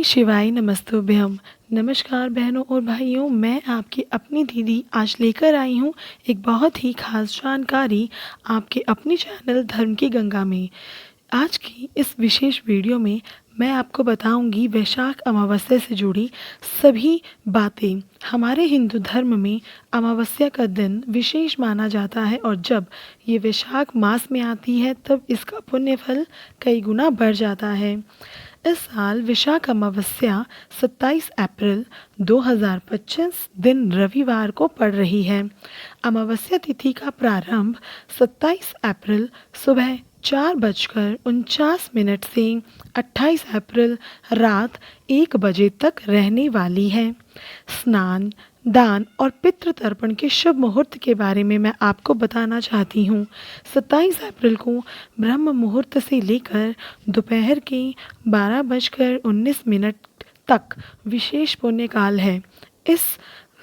शिवाय नमस्तुभ्यम। नमस्कार बहनों और भाइयों, मैं आपकी अपनी दीदी आज लेकर आई हूँ एक बहुत ही खास जानकारी आपके अपने चैनल धर्म की गंगा में। आज की इस विशेष वीडियो में मैं आपको बताऊंगी वैशाख अमावस्या से जुड़ी सभी बातें। हमारे हिंदू धर्म में अमावस्या का दिन विशेष माना जाता है और जब ये वैशाख मास में आती है तब इसका पुण्य फल कई गुना बढ़ जाता है। इस साल वैशाख अमावस्या 27 अप्रैल 2025 दिन रविवार को पड़ रही है। अमावस्या तिथि का प्रारंभ 27 अप्रैल सुबह 4:49 से 28 अप्रैल रात 1 बजे तक रहने वाली है। स्नान, दान और पितृ तर्पण के शुभ मुहूर्त के बारे में मैं आपको बताना चाहती हूँ। 27 अप्रैल को ब्रह्म मुहूर्त से लेकर दोपहर के 12:19 तक विशेष पुण्य काल है। इस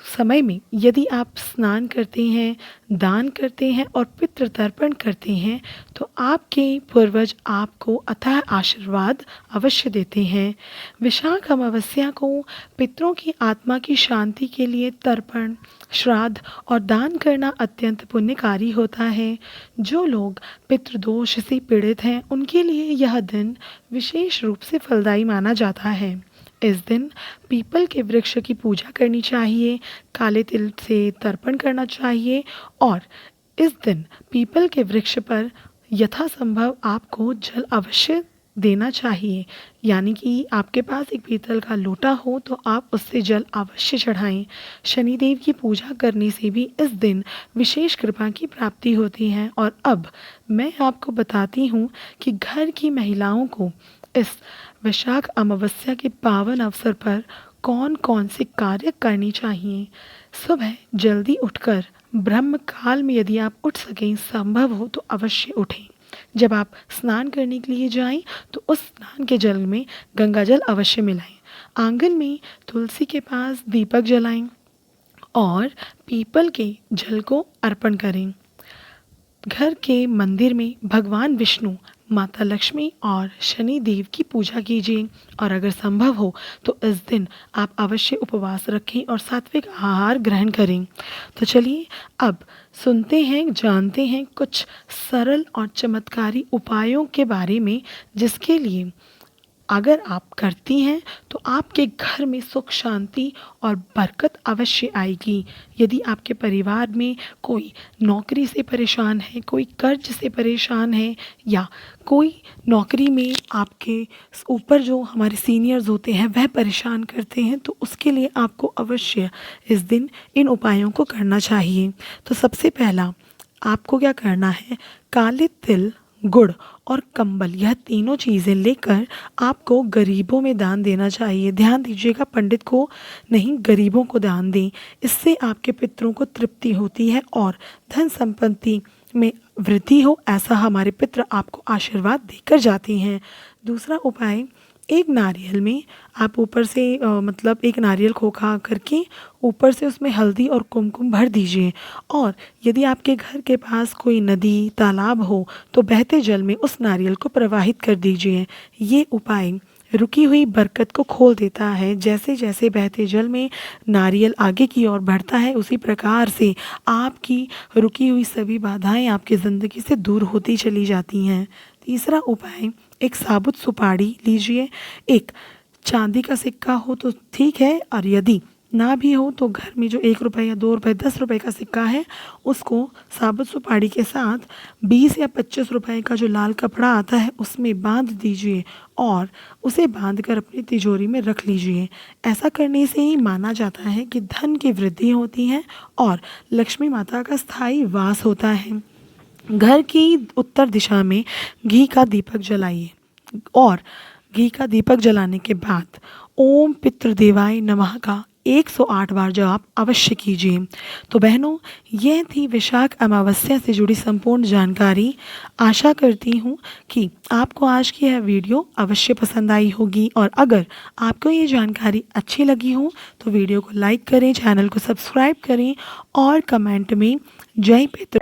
समय में यदि आप स्नान करते हैं, दान करते हैं और पितृ तर्पण करते हैं तो आपके पूर्वज आपको अथाह आशीर्वाद अवश्य देते हैं। वैशाख अमावस्या को पितरों की आत्मा की शांति के लिए तर्पण, श्राद्ध और दान करना अत्यंत पुण्यकारी होता है। जो लोग पितृदोष से पीड़ित हैं उनके लिए यह दिन विशेष रूप से फलदायी माना जाता है। इस दिन पीपल के वृक्ष की पूजा करनी चाहिए, काले तिल से तर्पण करना चाहिए और इस दिन पीपल के वृक्ष पर यथासंभव आपको जल अवश्य देना चाहिए। यानी कि आपके पास एक पीतल का लोटा हो तो आप उससे जल अवश्य चढ़ाएं। शनिदेव की पूजा करने से भी इस दिन विशेष कृपा की प्राप्ति होती है। और अब मैं आपको बताती हूँ कि घर की महिलाओं को इस वैशाख अमावस्या के पावन अवसर पर कौन कौन से कार्य करने चाहिए। सुबह जल्दी उठकर ब्रह्म काल में यदि आप उठ सकें, संभव हो तो अवश्य उठें। जब आप स्नान करने के लिए जाएं तो उस स्नान के जल में गंगा जल अवश्य मिलाएं। आंगन में तुलसी के पास दीपक जलाएं और पीपल के जल को अर्पण करें। घर के मंदिर में भगवान विष्णु, माता लक्ष्मी और शनि देव की पूजा कीजिए और अगर संभव हो तो इस दिन आप अवश्य उपवास रखें और सात्विक आहार ग्रहण करें। तो चलिए अब सुनते हैं, जानते हैं कुछ सरल और चमत्कारी उपायों के बारे में जिसके लिए अगर आप करती हैं तो आपके घर में सुख, शांति और बरकत अवश्य आएगी। यदि आपके परिवार में कोई नौकरी से परेशान है, कोई कर्ज से परेशान है या कोई नौकरी में आपके ऊपर जो हमारे सीनियर्स होते हैं वह परेशान करते हैं तो उसके लिए आपको अवश्य इस दिन इन उपायों को करना चाहिए। तो सबसे पहला आपको क्या करना है, काले तिल, गुड़ और कंबल, यह तीनों चीज़ें लेकर आपको गरीबों में दान देना चाहिए। ध्यान दीजिएगा, पंडित को नहीं, गरीबों को दान दें। इससे आपके पितरों को तृप्ति होती है और धन संपत्ति में वृद्धि हो, ऐसा हमारे पितर आपको आशीर्वाद देकर जाते हैं। दूसरा उपाय, एक नारियल में आप ऊपर से मतलब एक नारियल खोखा करके ऊपर से उसमें हल्दी और कुमकुम भर दीजिए और यदि आपके घर के पास कोई नदी, तालाब हो तो बहते जल में उस नारियल को प्रवाहित कर दीजिए। ये उपाय रुकी हुई बरकत को खोल देता है। जैसे जैसे बहते जल में नारियल आगे की ओर बढ़ता है उसी प्रकार से आपकी रुकी हुई सभी बाधाएं आपकी ज़िंदगी से दूर होती चली जाती हैं। तीसरा उपाय, एक साबुत सुपारी लीजिए। एक चांदी का सिक्का हो तो ठीक है और यदि ना भी हो तो घर में जो 1 रुपये या 2 रुपये 10 रुपये का सिक्का है उसको साबुत सुपारी के साथ 20 या 25 रुपये का जो लाल कपड़ा आता है उसमें बांध दीजिए और उसे बांधकर अपनी तिजोरी में रख लीजिए। ऐसा करने से ही माना जाता है कि धन की वृद्धि होती है और लक्ष्मी माता का स्थायी वास होता है। घर की उत्तर दिशा में घी का दीपक जलाइए और घी का दीपक जलाने के बाद ओम पितृदेवाय नमः का 108 बार जाप अवश्य कीजिए। तो बहनों, यह थी वैशाख अमावस्या से जुड़ी संपूर्ण जानकारी। आशा करती हूँ कि आपको आज की यह वीडियो अवश्य पसंद आई होगी और अगर आपको ये जानकारी अच्छी लगी हो तो वीडियो को लाइक करें, चैनल को सब्सक्राइब करें और कमेंट में जय पितृ